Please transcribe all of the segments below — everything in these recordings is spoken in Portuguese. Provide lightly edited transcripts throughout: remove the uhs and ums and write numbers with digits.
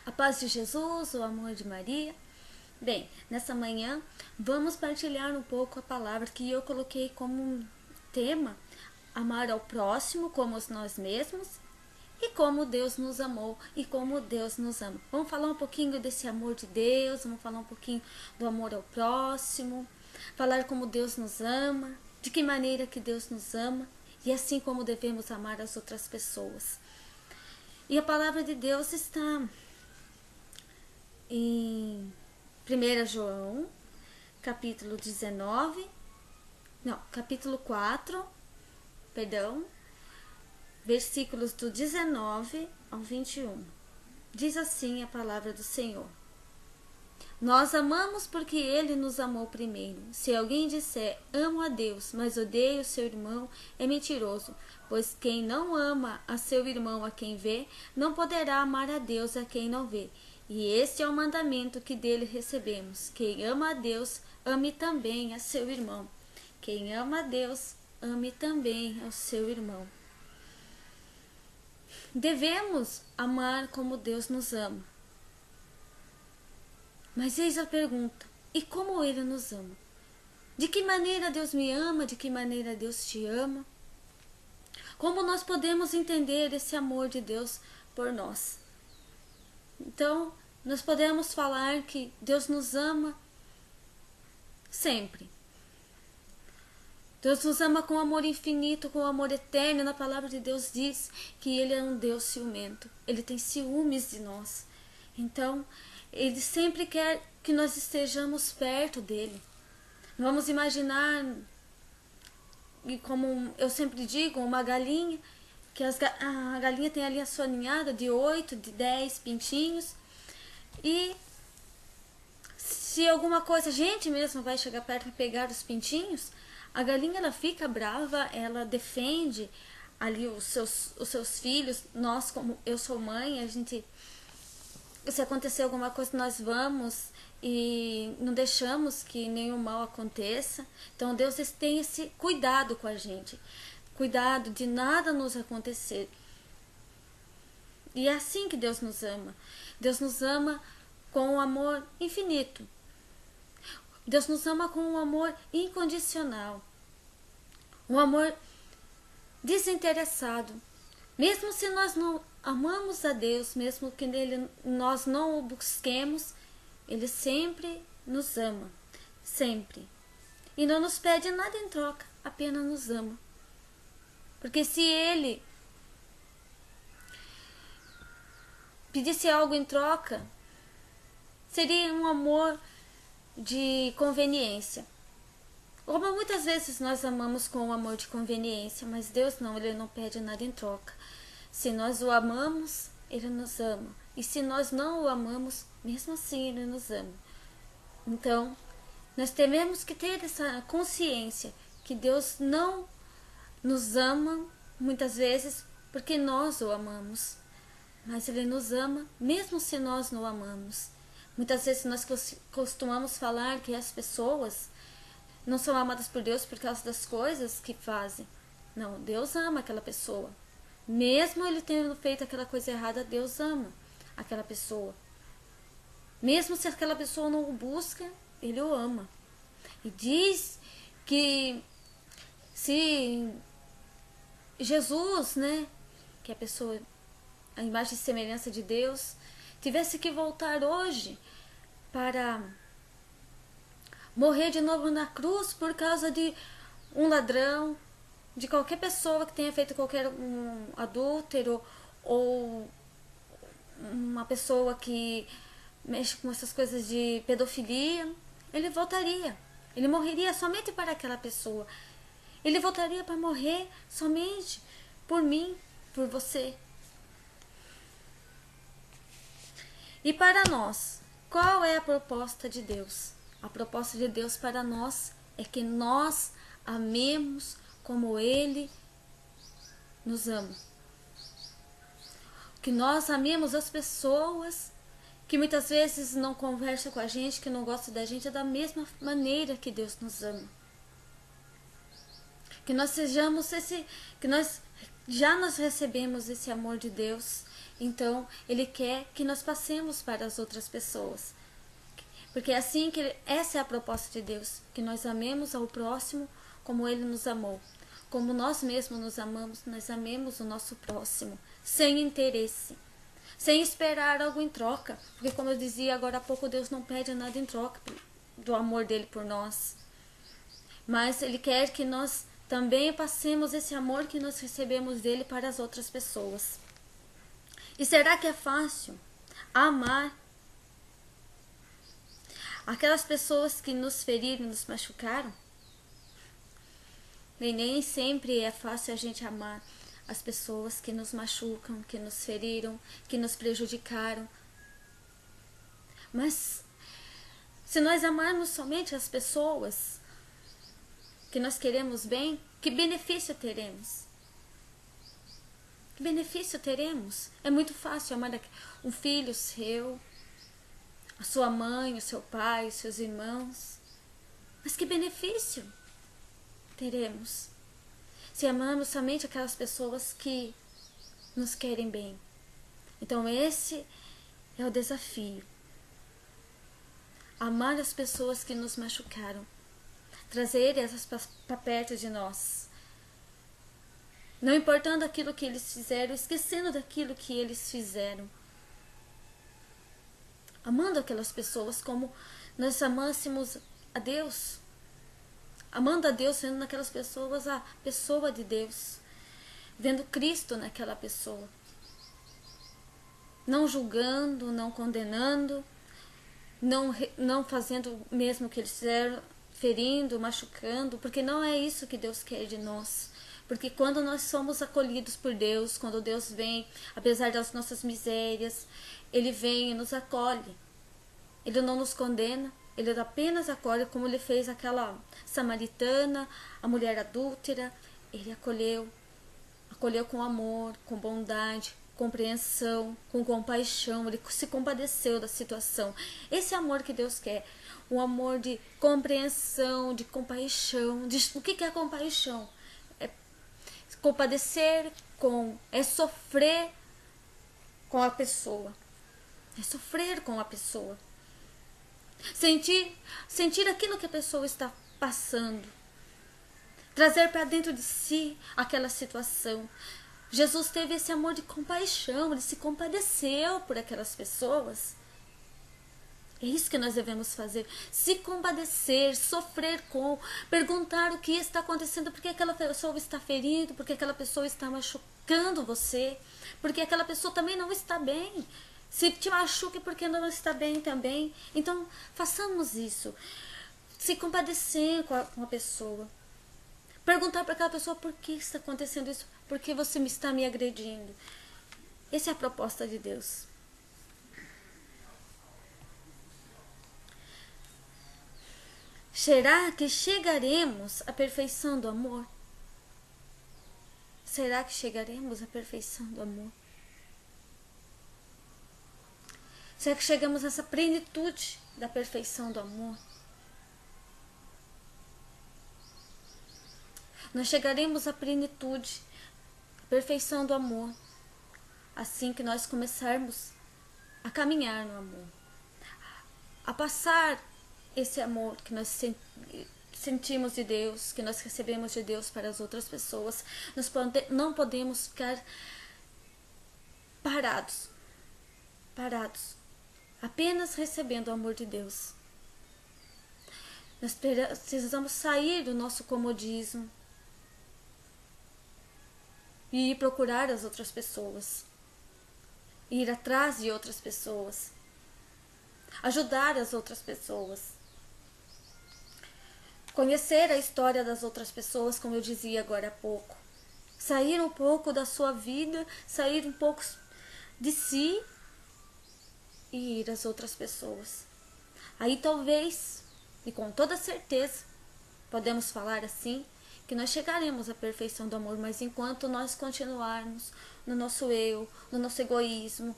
A paz de Jesus, o amor de Maria. Bem, nessa manhã vamos partilhar um pouco a palavra que eu coloquei como tema: amar ao próximo como nós mesmos e como Deus nos amou e como Deus nos ama. Vamos falar um pouquinho desse amor de Deus, vamos falar um pouquinho do amor ao próximo, falar como Deus nos ama, de que maneira que Deus nos ama e assim como devemos amar as outras pessoas. E a palavra de Deus está em 1 João, capítulo 4, versículos do 19 ao 21. Diz assim a palavra do Senhor: Nós amamos porque Ele nos amou primeiro. Se alguém disser amo a Deus, mas odeia o seu irmão, é mentiroso, pois quem não ama a seu irmão a quem vê, não poderá amar a Deus a quem não vê. E este é o mandamento que dele recebemos: quem ama a Deus, ame também a seu irmão. Quem ama a Deus, ame também ao seu irmão. Devemos amar como Deus nos ama. Mas eis a pergunta: e como Ele nos ama? De que maneira Deus me ama? De que maneira Deus te ama? Como nós podemos entender esse amor de Deus por nós? Então, nós podemos falar que Deus nos ama sempre. Deus nos ama com amor infinito, com amor eterno. Na palavra de Deus diz que Ele é um Deus ciumento. Ele tem ciúmes de nós. Então, Ele sempre quer que nós estejamos perto dEle. Vamos imaginar, e como eu sempre digo, uma galinha, que a galinha tem ali a sua ninhada de 8, de 10 pintinhos. E se alguma coisa, a gente mesmo vai chegar perto para pegar os pintinhos, a galinha ela fica brava, ela defende ali os seus filhos. Nós, como eu sou mãe, a gente, se acontecer alguma coisa, nós vamos e não deixamos que nenhum mal aconteça. Então Deus tem esse cuidado com a gente, cuidado de nada nos acontecer. E é assim que Deus nos ama. Deus nos ama com um amor infinito. Deus nos ama com um amor incondicional. Um amor desinteressado. Mesmo se nós não amamos a Deus, mesmo que nós não o busquemos, Ele sempre nos ama. Sempre. E não nos pede nada em troca, apenas nos ama. Porque se Ele pedisse algo em troca, seria um amor de conveniência. Como muitas vezes nós amamos com um amor de conveniência, mas Deus não, Ele não pede nada em troca. Se nós o amamos, Ele nos ama. E se nós não o amamos, mesmo assim Ele nos ama. Então, nós temos que ter essa consciência que Deus não nos ama muitas vezes porque nós o amamos. Mas Ele nos ama mesmo se nós não o amamos. Muitas vezes nós costumamos falar que as pessoas não são amadas por Deus por causa das coisas que fazem. Não, Deus ama aquela pessoa. Mesmo ele tendo feito aquela coisa errada, Deus ama aquela pessoa. Mesmo se aquela pessoa não o busca, Ele o ama. E diz que se Jesus, que é a pessoa, a imagem e semelhança de Deus, tivesse que voltar hoje para morrer de novo na cruz por causa de um ladrão, de qualquer pessoa que tenha feito qualquer adúltero ou uma pessoa que mexe com essas coisas de pedofilia, Ele voltaria. Ele morreria somente para aquela pessoa. Ele voltaria para morrer somente por mim, por você. E para nós, qual é a proposta de Deus? A proposta de Deus para nós é que nós amemos como Ele nos ama. Que nós amemos as pessoas que muitas vezes não conversam com a gente, que não gostam da gente, da mesma maneira que Deus nos ama. Que nós sejamos que nós recebemos esse amor de Deus, Então, Ele quer que nós passemos para as outras pessoas. Porque é assim que essa é a proposta de Deus, que nós amemos ao próximo como Ele nos amou. Como nós mesmos nos amamos, nós amemos o nosso próximo, sem interesse, sem esperar algo em troca. Porque como eu dizia agora há pouco, Deus não pede nada em troca do amor dele por nós. Mas Ele quer que nós também passemos esse amor que nós recebemos dele para as outras pessoas. E será que é fácil amar aquelas pessoas que nos feriram e nos machucaram? E nem sempre é fácil a gente amar as pessoas que nos machucam, que nos feriram, que nos prejudicaram. Mas se nós amarmos somente as pessoas que nós queremos bem, que benefício teremos? Que benefício teremos? É muito fácil amar um filho seu, a sua mãe, o seu pai, os seus irmãos. Mas que benefício teremos se amamos somente aquelas pessoas que nos querem bem? Então esse é o desafio. Amar as pessoas que nos machucaram. Trazer essas para perto de nós. Não importando aquilo que eles fizeram, esquecendo daquilo que eles fizeram. Amando aquelas pessoas como nós amássemos a Deus. Amando a Deus, vendo naquelas pessoas a pessoa de Deus. Vendo Cristo naquela pessoa. Não julgando, não condenando, não fazendo mesmo o que eles fizeram, ferindo, machucando, porque não é isso que Deus quer de nós. Porque quando nós somos acolhidos por Deus, quando Deus vem, apesar das nossas misérias, Ele vem e nos acolhe. Ele não nos condena, Ele apenas acolhe, como Ele fez aquela samaritana, a mulher adúltera. Ele acolheu com amor, com bondade, compreensão, com compaixão. Ele se compadeceu da situação. Esse amor que Deus quer, um amor de compreensão, de compaixão. O que é compaixão? É compadecer é sofrer com a pessoa. É sofrer com a pessoa. Sentir aquilo que a pessoa está passando. Trazer para dentro de si aquela situação. Jesus teve esse amor de compaixão, Ele se compadeceu por aquelas pessoas. É isso que nós devemos fazer. Se compadecer, sofrer com, perguntar o que está acontecendo, por que aquela pessoa está ferindo, por que aquela pessoa está machucando você, porque aquela pessoa também não está bem. Se te machuque porque não está bem também. Então, façamos isso. Se compadecer com a pessoa. Perguntar para aquela pessoa por que está acontecendo isso, por que você está me agredindo. Essa é a proposta de Deus. Será que chegaremos à perfeição do amor? Será que chegaremos à perfeição do amor? Será que chegamos a essa plenitude da perfeição do amor? Nós chegaremos à plenitude, à perfeição do amor, assim que nós começarmos a caminhar no amor, a passar esse amor que nós sentimos de Deus, que nós recebemos de Deus para as outras pessoas. Nós não podemos ficar parados, apenas recebendo o amor de Deus. Nós precisamos sair do nosso comodismo e ir procurar as outras pessoas, ir atrás de outras pessoas, ajudar as outras pessoas, conhecer a história das outras pessoas, como eu dizia agora há pouco, sair um pouco da sua vida, sair um pouco de si e ir às outras pessoas. Aí talvez, e com toda certeza, podemos falar assim, que nós chegaremos à perfeição do amor, mas enquanto nós continuarmos no nosso eu, no nosso egoísmo,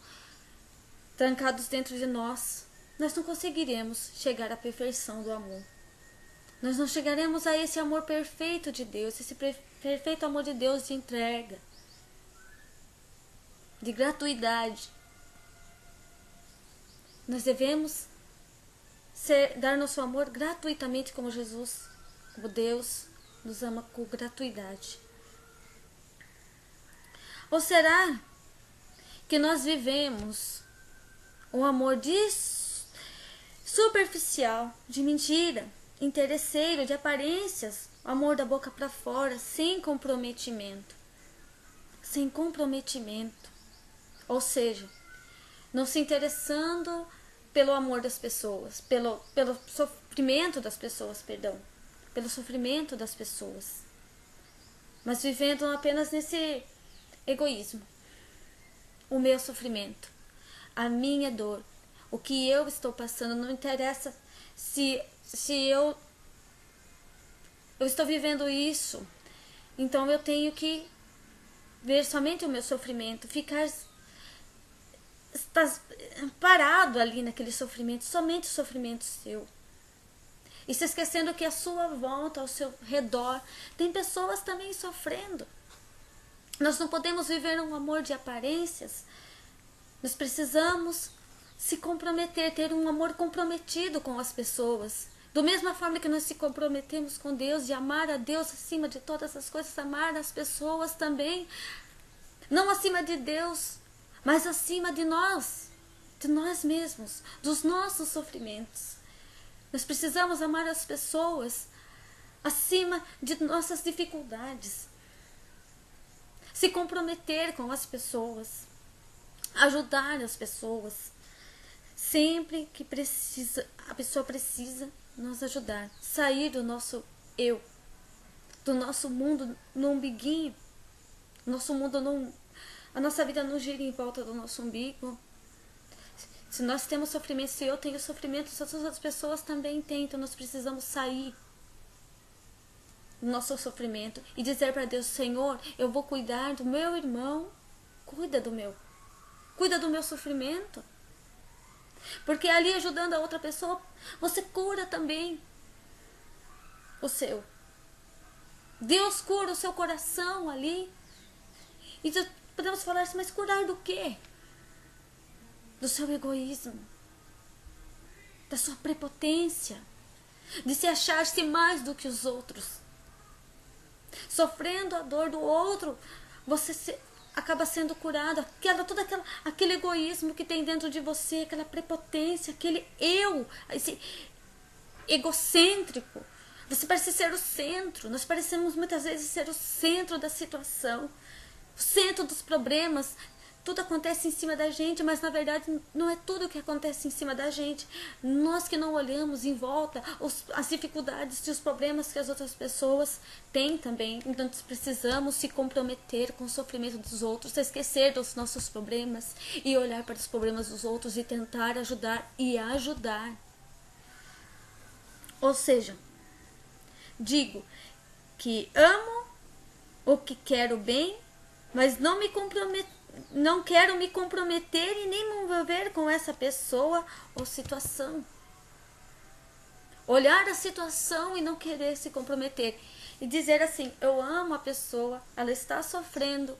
trancados dentro de nós não conseguiremos chegar à perfeição do amor. Nós não chegaremos a esse amor perfeito de Deus, esse perfeito amor de Deus de entrega. de gratuidade. Nós devemos dar nosso amor gratuitamente como Jesus, como Deus nos ama com gratuidade. Ou será que nós vivemos um amor superficial, de mentira, interesseiro, de aparências, amor da boca para fora, sem comprometimento? Sem comprometimento. Ou seja, não se interessando pelo amor das pessoas, pelo sofrimento das pessoas, pelo sofrimento das pessoas, mas vivendo apenas nesse egoísmo. O meu sofrimento, a minha dor, o que eu estou passando, não interessa se eu estou vivendo isso, então eu tenho que ver somente o meu sofrimento, ficar parado ali naquele sofrimento, somente o sofrimento seu. E se esquecendo que à sua volta, ao seu redor, tem pessoas também sofrendo. Nós não podemos viver um amor de aparências. Nós precisamos se comprometer, ter um amor comprometido com as pessoas. Da mesma forma que nós se comprometemos com Deus, de amar a Deus acima de todas as coisas, amar as pessoas também. Não acima de Deus, mas acima de nós mesmos, dos nossos sofrimentos. Nós precisamos amar as pessoas acima de nossas dificuldades. Se comprometer com as pessoas, ajudar as pessoas. Sempre que a pessoa precisa nos ajudar. Sair do nosso eu, do nosso mundo no umbiguinho. A nossa vida não gira em volta do nosso umbigo. Se nós temos sofrimento, se eu tenho sofrimento, se as outras pessoas também têm, então nós precisamos sair do nosso sofrimento e dizer para Deus: Senhor, eu vou cuidar do meu irmão, cuida do meu sofrimento. Porque ali, ajudando a outra pessoa, você cura também o seu. Deus cura o seu coração ali. E podemos falar assim, mas curar do quê? Do seu egoísmo, da sua prepotência, de se achar-se mais do que os outros. Sofrendo a dor do outro, você acaba sendo curado. Aquele egoísmo que tem dentro de você, aquela prepotência, aquele eu, esse egocêntrico. Você parece ser o centro. Nós parecemos muitas vezes ser o centro da situação, o centro dos problemas. Tudo acontece em cima da gente, mas na verdade não é tudo que acontece em cima da gente. Nós que não olhamos em volta as dificuldades e os problemas que as outras pessoas têm também. Então nós precisamos se comprometer com o sofrimento dos outros, esquecer dos nossos problemas e olhar para os problemas dos outros e tentar ajudar e ajudar. Ou seja, digo que amo o que quero bem, mas não quero me comprometer e nem me envolver com essa pessoa ou situação. Olhar a situação e não querer se comprometer. E dizer assim, eu amo a pessoa, ela está sofrendo,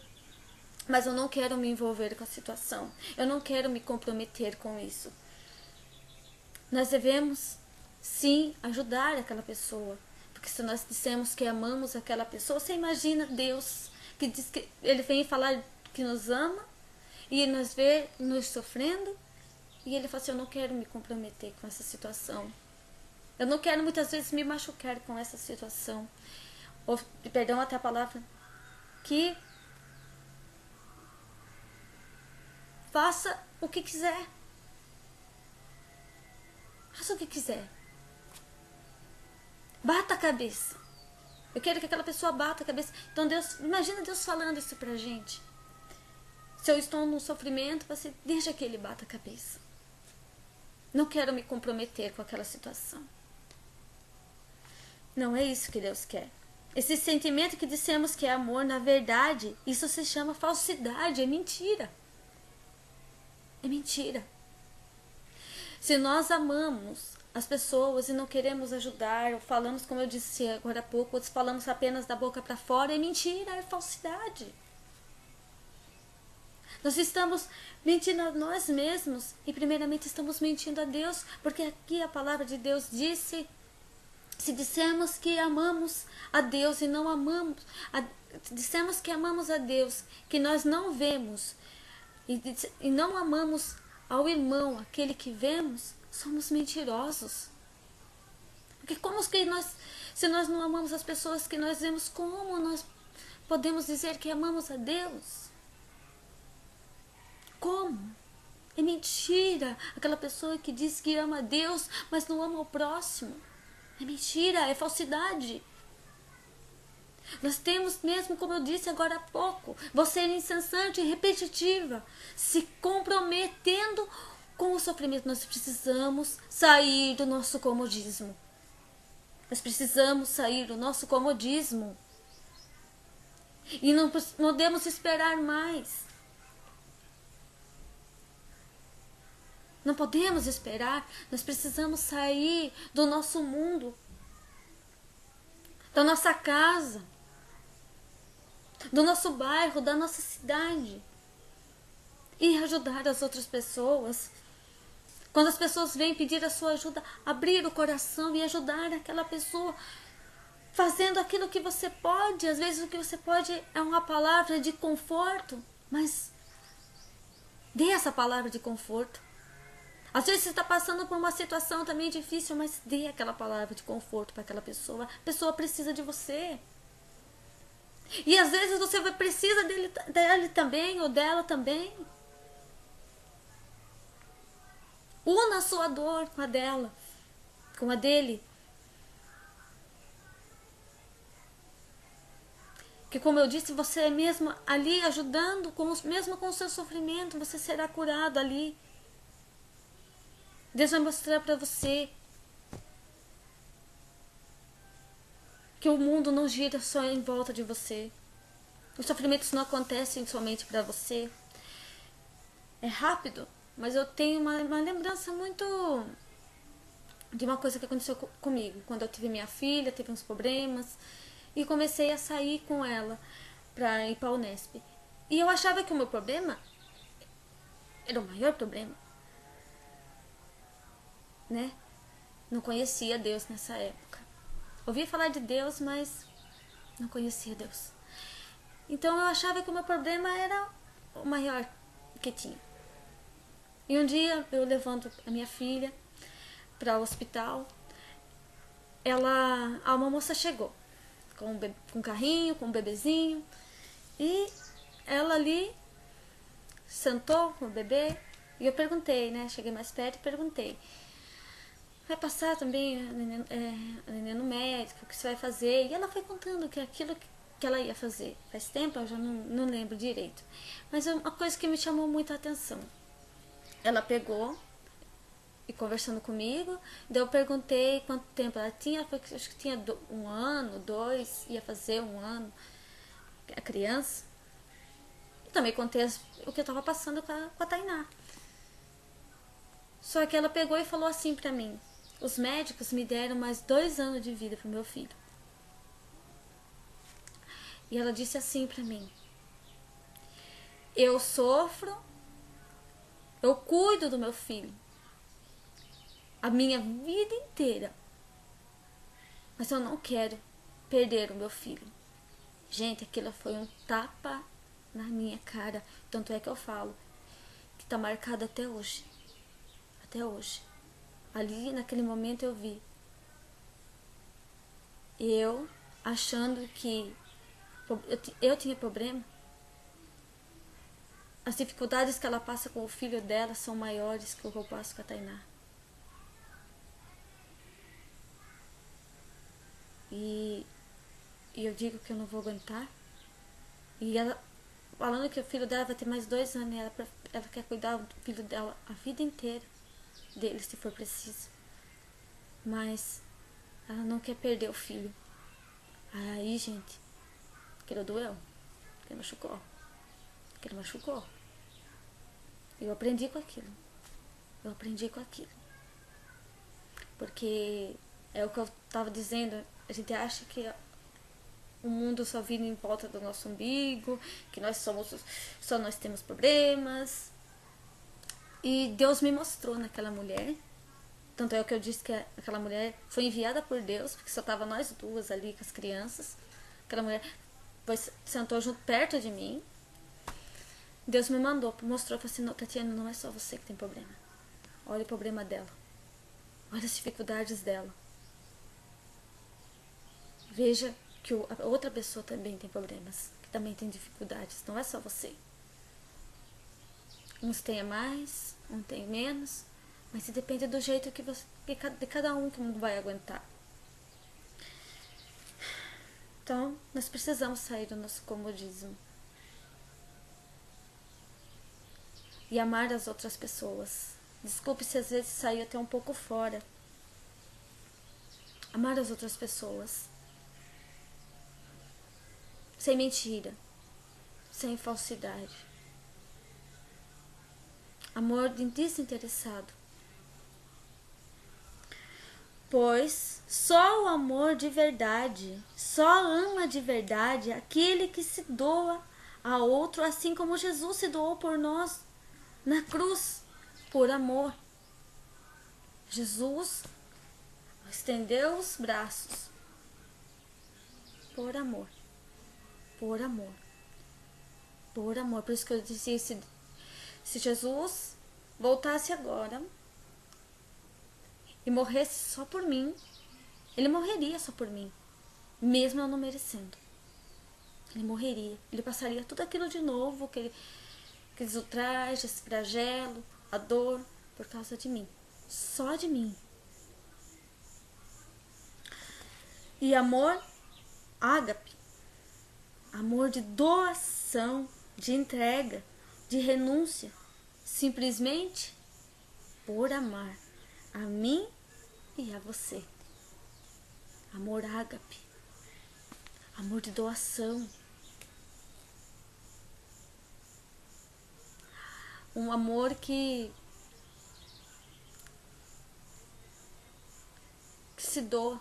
mas eu não quero me envolver com a situação. Eu não quero me comprometer com isso. Nós devemos, sim, ajudar aquela pessoa. Porque se nós dissemos que amamos aquela pessoa, você imagina Deus, que diz que Ele vem falar que nos ama, e nós vê nos sofrendo, e Ele fala assim, eu não quero me comprometer com essa situação. Eu não quero muitas vezes me machucar com essa situação. Ou, perdão até a palavra, que faça o que quiser. Faça o que quiser. Bata a cabeça. Eu quero que aquela pessoa bata a cabeça. Então Deus, imagina Deus falando isso pra gente. Se eu estou num sofrimento, você deixa que Ele bata a cabeça. Não quero me comprometer com aquela situação. Não é isso que Deus quer. Esse sentimento que dissemos que é amor, na verdade, isso se chama falsidade, é mentira. É mentira. Se nós amamos as pessoas e não queremos ajudar, ou falamos, como eu disse agora há pouco, outros falamos apenas da boca para fora, é mentira, é falsidade. Nós estamos mentindo a nós mesmos e primeiramente estamos mentindo a Deus, porque aqui a palavra de Deus disse, se dissermos que amamos a Deus e não amamos, dissemos que amamos a Deus, que nós não vemos e não amamos ao irmão, aquele que vemos, somos mentirosos. Porque como que se nós não amamos as pessoas que nós vemos, como nós podemos dizer que amamos a Deus? Como? É mentira. Aquela pessoa que diz que ama a Deus, mas não ama o próximo. É mentira, é falsidade. Nós temos mesmo, como eu disse agora há pouco, você é incessante e repetitiva, se comprometendo com o sofrimento. Nós precisamos sair do nosso comodismo. Nós precisamos sair do nosso comodismo. E não podemos esperar mais. Não podemos esperar. Nós precisamos sair do nosso mundo, da nossa casa, do nosso bairro, da nossa cidade, e ajudar as outras pessoas. Quando as pessoas vêm pedir a sua ajuda, abrir o coração e ajudar aquela pessoa, fazendo aquilo que você pode. Às vezes o que você pode é uma palavra de conforto, mas dê essa palavra de conforto. Às vezes você está passando por uma situação também difícil, mas dê aquela palavra de conforto para aquela pessoa. A pessoa precisa de você. E às vezes você precisa dele também, ou dela também. Una a sua dor com a dela, com a dele. Que, como eu disse, você mesmo ali ajudando, mesmo com o seu sofrimento, você será curado ali. Deus vai mostrar para você que o mundo não gira só em volta de você. Os sofrimentos não acontecem somente para você. É rápido, mas eu tenho uma lembrança muito de uma coisa que aconteceu comigo. Quando eu tive minha filha, teve uns problemas, e comecei a sair com ela para ir para a Unesp. E eu achava que o meu problema era o maior problema, né? Não conhecia Deus nessa época. Ouvia falar de Deus, mas não conhecia Deus. Então eu achava que o meu problema era o maior que tinha. E um dia eu levando a minha filha para o hospital, uma moça chegou com um carrinho, com um bebezinho, e ela ali sentou com o bebê, e eu perguntei, né? Cheguei mais perto e perguntei: vai passar também a neném no médico, o que você vai fazer? E ela foi contando que aquilo que ela ia fazer. Faz tempo, eu já não lembro direito. Mas é uma coisa que me chamou muito a atenção. Ela pegou e conversando comigo, daí eu perguntei quanto tempo ela tinha. Ela falou que acho que tinha 1 ano, 2, ia fazer 1 ano, a criança. E também contei o que eu estava passando com a Tainá. Só que ela pegou e falou assim pra mim: os médicos me deram mais 2 anos de vida pro meu filho. E ela disse assim pra mim: eu sofro, eu cuido do meu filho a minha vida inteira, mas eu não quero perder o meu filho. Gente, aquilo foi um tapa na minha cara. Tanto é que eu falo que tá marcado até hoje. Até hoje. Ali naquele momento eu vi eu achando que eu tinha problema. As dificuldades que ela passa com o filho dela são maiores que o que eu passo com a Tainá. E eu digo que eu não vou aguentar. E ela falando que o filho dela vai ter mais 2 anos, e ela quer cuidar do filho dela a vida inteira dele, se for preciso. Mas ela não quer perder o filho. Aí, gente, aquilo doeu, aquilo machucou. Aquilo machucou. Eu aprendi com aquilo. Eu aprendi com aquilo. Porque é o que eu estava dizendo. A gente acha que o mundo só vira em volta do nosso umbigo, que só nós temos problemas. E Deus me mostrou naquela mulher. Tanto é que eu disse que aquela mulher foi enviada por Deus, porque só tava nós duas ali com as crianças. Aquela mulher sentou junto perto de mim. Deus me mostrou, falou assim: não, Tatiana, não é só você que tem problema. Olha o problema dela. Olha as dificuldades dela. Veja que a outra pessoa também tem problemas, que também tem dificuldades. Não é só você. Uns têm mais, uns têm menos, mas depende do jeito de cada um que vai aguentar. Então, nós precisamos sair do nosso comodismo e amar as outras pessoas. Desculpe se às vezes sair até um pouco fora. Amar as outras pessoas. Sem mentira. Sem falsidade. Amor desinteressado. Pois só o amor de verdade, só ama de verdade aquele que se doa a outro, assim como Jesus se doou por nós na cruz, por amor. Jesus estendeu os braços por amor, por amor, por amor. Por isso que eu disse, se Jesus voltasse agora e morresse só por mim, ele morreria só por mim, mesmo eu não merecendo. Ele morreria, ele passaria tudo aquilo de novo, aqueles ultrajes, esse flagelo, a dor, por causa de mim, só de mim. E amor ágape, amor de doação, de entrega, de renúncia, simplesmente por amar a mim e a você. Amor ágape, amor de doação, um amor que se doa,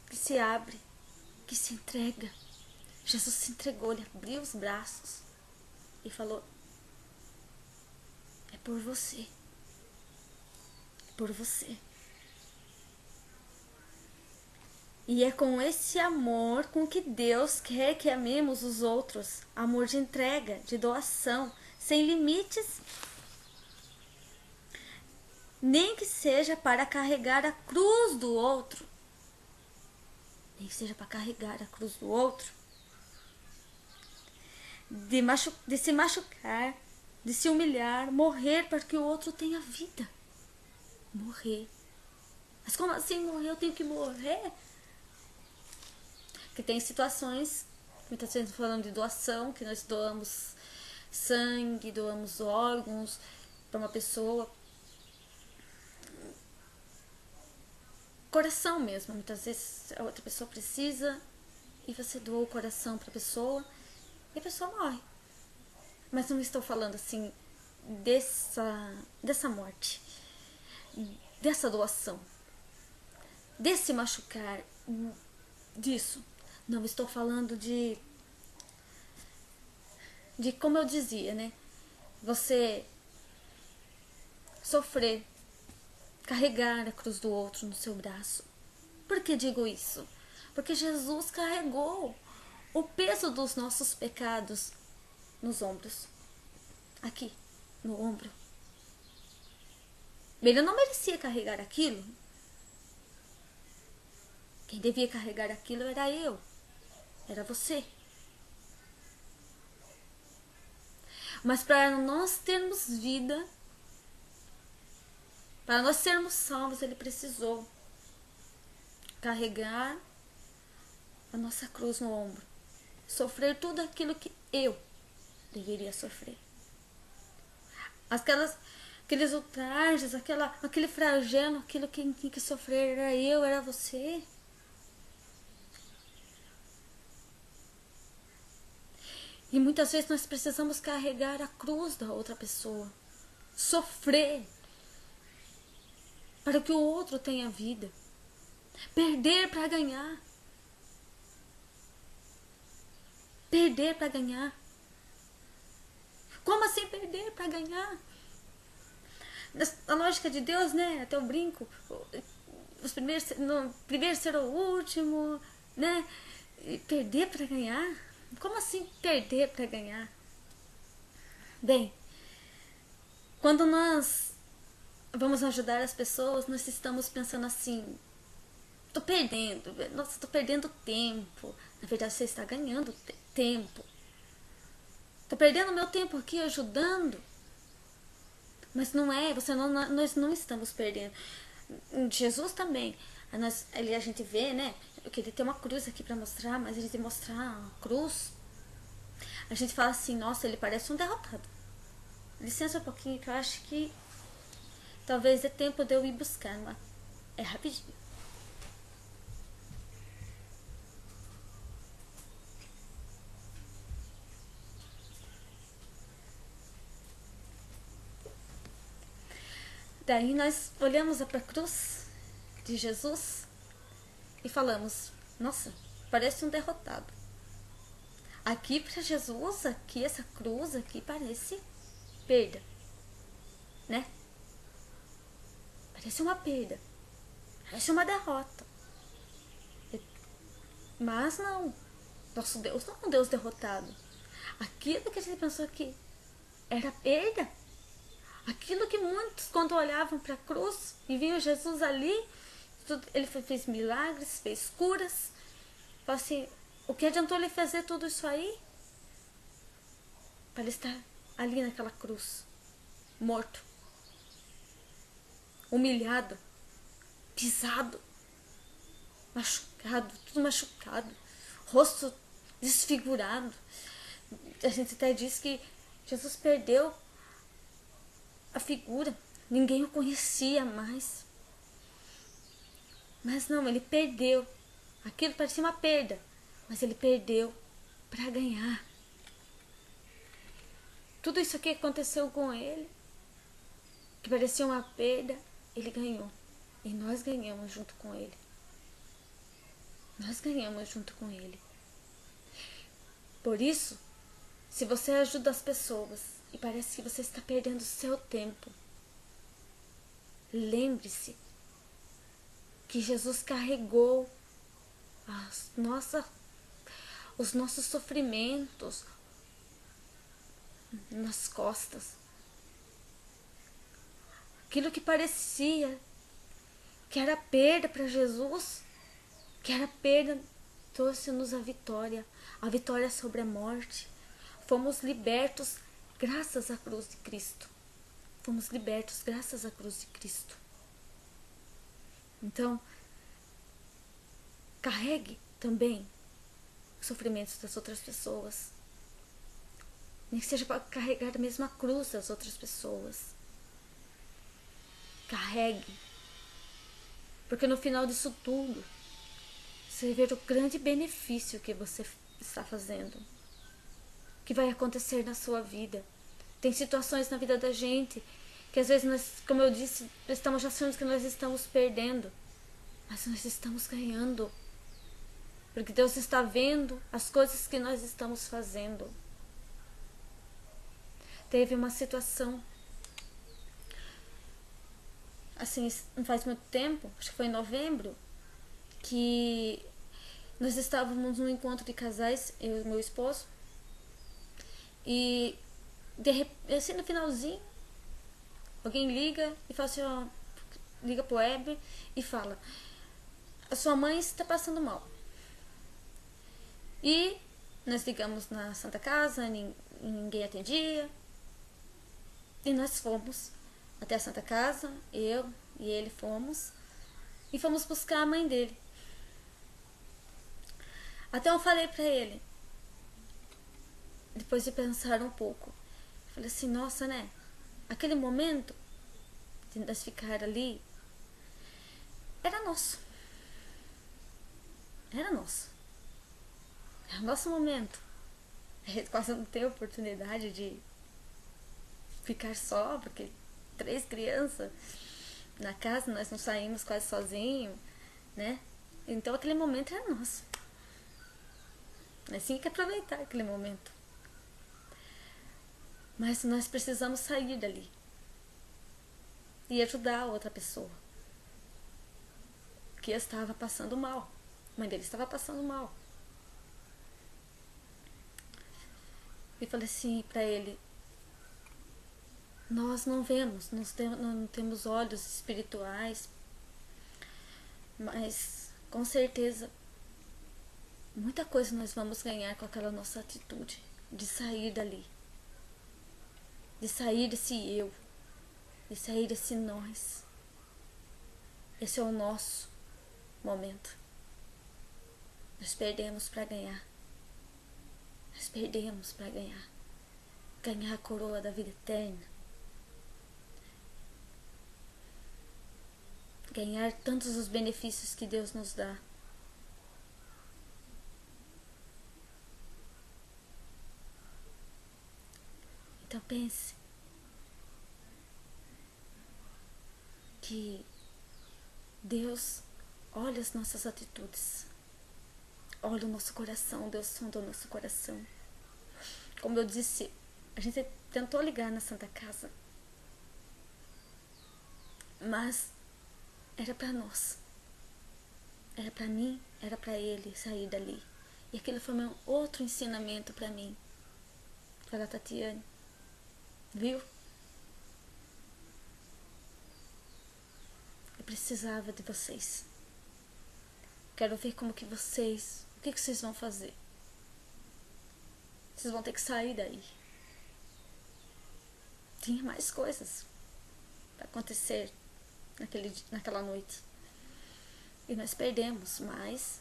que se abre, que se entrega. Jesus se entregou, ele abriu os braços e falou: é por você, é por você. E é com esse amor com que Deus quer que amemos os outros. Amor de entrega, de doação, sem limites, nem que seja para carregar a cruz do outro. Nem que seja para carregar a cruz do outro. De se machucar, de se humilhar, morrer para que o outro tenha vida. Morrer. Mas como assim morrer? Eu tenho que morrer? Porque tem situações, muitas vezes falando de doação, que nós doamos sangue, doamos órgãos para uma pessoa. Coração mesmo, muitas vezes a outra pessoa precisa e você doa o coração para a pessoa e a pessoa morre. Mas não estou falando assim dessa morte, dessa doação, desse machucar, disso. Não estou falando de como eu dizia, né? Você sofrer, carregar a cruz do outro no seu braço. Por que digo isso? Porque Jesus carregou o peso dos nossos pecados nos ombros. Aqui, no ombro. Ele não merecia carregar aquilo. Quem devia carregar aquilo era eu. Era você. Mas para nós termos vida, para nós sermos salvos, ele precisou carregar a nossa cruz no ombro. Sofrer tudo aquilo que eu deveria sofrer. Aqueles ultrajes, aquele flagelo, aquilo que tinha que sofrer era eu, era você. E muitas vezes nós precisamos carregar a cruz da outra pessoa. Sofrer para que o outro tenha vida. Perder para ganhar. Perder para ganhar. Como assim perder para ganhar? Na lógica de Deus, né? Até eu brinco. Os primeiros, no, primeiro será o último, né? E perder para ganhar? Como assim perder para ganhar? Bem, quando nós vamos ajudar as pessoas, nós estamos pensando assim: tô perdendo, nossa, tô perdendo tempo. Na verdade, você está ganhando tempo. Tô perdendo meu tempo aqui ajudando. Mas não é, nós não estamos perdendo. Jesus também. A gente vê, né? Que ele tem uma cruz aqui para mostrar, mas ele tem mostrar a cruz. A gente fala assim: nossa, ele parece um derrotado. Licença um pouquinho, que eu acho que talvez dê tempo de eu ir buscar, mas é rapidinho. Daí nós olhamos para a cruz de Jesus e falamos: nossa, parece um derrotado. Aqui para Jesus, aqui essa cruz aqui parece perda, né? Parece uma perda, parece uma derrota. Mas não, nosso Deus não é um Deus derrotado. Aquilo que a gente pensou que era perda, aquilo que muitos, quando olhavam para a cruz e viam Jesus ali, ele fez milagres, fez curas, falaram assim: o que adiantou ele fazer tudo isso aí? Para ele estar ali naquela cruz, morto, humilhado, pisado, machucado, tudo machucado, rosto desfigurado. A gente até diz que Jesus perdeu a figura, ninguém o conhecia mais. Mas não, ele perdeu. Aquilo parecia uma perda, mas ele perdeu para ganhar. Tudo isso aqui aconteceu com ele, que parecia uma perda, ele ganhou. E nós ganhamos junto com ele. Nós ganhamos junto com ele. Por isso, se você ajuda as pessoas e parece que você está perdendo seu tempo, lembre-se que Jesus carregou os nossos sofrimentos nas costas. Aquilo que parecia que era perda para Jesus, que era perda, trouxe-nos a vitória sobre a morte. Fomos libertos graças à cruz de Cristo. Fomos libertos graças à cruz de Cristo. Então, carregue também os sofrimentos das outras pessoas. Nem que seja para carregar a mesma cruz das outras pessoas. Carregue. Porque no final disso tudo, você vai ver o grande benefício que você está fazendo. Que vai acontecer na sua vida. Tem situações na vida da gente que às vezes nós, como eu disse, estamos achando que nós estamos perdendo. Mas nós estamos ganhando. Porque Deus está vendo as coisas que nós estamos fazendo. Teve uma situação, assim, não faz muito tempo, acho que foi em novembro, que nós estávamos num encontro de casais, eu e meu esposo, e assim no finalzinho, alguém liga e fala assim, ó, liga pro Weber e fala: a sua mãe está passando mal. E nós ligamos na Santa Casa, ninguém atendia. E nós fomos até a Santa Casa, eu e ele fomos, e fomos buscar a mãe dele. Até eu falei pra ele, depois de pensar um pouco, falei assim: nossa, né? Aquele momento de nós ficar ali era nosso. Era nosso. Era o nosso momento. A gente quase não tem oportunidade de ficar só, porque 3 crianças na casa, nós não saímos quase sozinhos, né? Então aquele momento era nosso. Nós temos que aproveitar aquele momento. Mas nós precisamos sair dali e ajudar a outra pessoa que estava passando mal. A mãe dele estava passando mal. E falei assim para ele: nós não vemos, não temos olhos espirituais, mas com certeza muita coisa nós vamos ganhar com aquela nossa atitude de sair dali, de sair desse eu, de sair desse nós. Esse é o nosso momento. Nós perdemos para ganhar. Nós perdemos para ganhar. Ganhar a coroa da vida eterna. Ganhar tantos os benefícios que Deus nos dá. Então pense que Deus olha as nossas atitudes, olha o nosso coração, Deus sonda o nosso coração. Como eu disse, a gente tentou ligar na Santa Casa, mas era para nós, era para mim, era para ele sair dali. E aquilo foi um outro ensinamento para mim, para a Tatiane, viu? Eu precisava de vocês. Quero ver como que vocês, o que vocês vão fazer. Vocês vão ter que sair daí. Tinha mais coisas para acontecer naquela noite. E nós perdemos, mas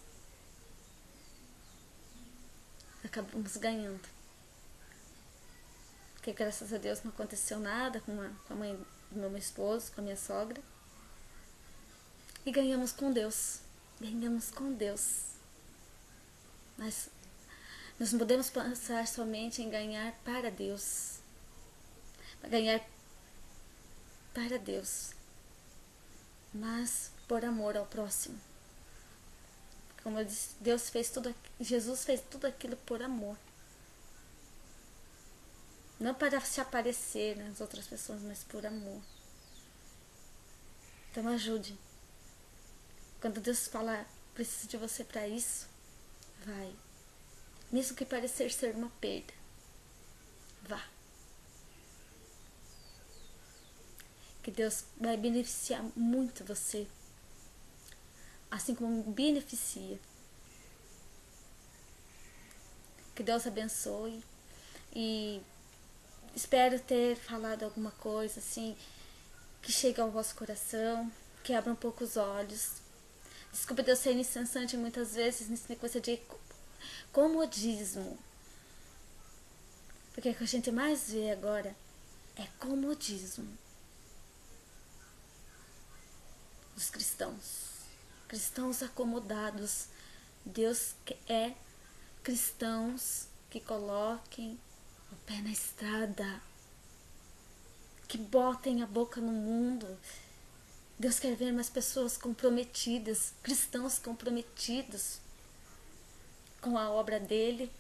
acabamos ganhando. Porque graças a Deus não aconteceu nada com a mãe do meu esposo, com a minha sogra. E ganhamos com Deus. Ganhamos com Deus. Mas nós não podemos pensar somente em ganhar para Deus. Ganhar para Deus. Mas por amor ao próximo. Como eu disse, Jesus fez tudo aquilo por amor. Não para se aparecer nas outras pessoas, mas por amor. Então ajude. Quando Deus falar, preciso de você para isso, vai. Mesmo que parecer ser uma perda, vá. Que Deus vai beneficiar muito você, assim como beneficia. Que Deus abençoe e espero ter falado alguma coisa assim que chegue ao vosso coração, que abra um pouco os olhos. Desculpa Deus ser incessante muitas vezes nessa coisa de comodismo. Porque o que a gente mais vê agora é comodismo. Os cristãos acomodados. Deus é cristãos que coloquem o pé na estrada, que botem a boca no mundo. Deus quer ver mais pessoas comprometidas, cristãos comprometidos com a obra dele,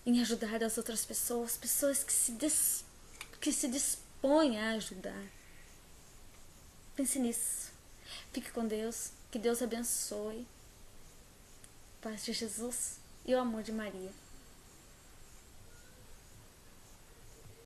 em ajudar as outras pessoas, pessoas que se dispõem a ajudar. Pense nisso. Fique com Deus, que Deus abençoe. Paz de Jesus e o amor de Maria.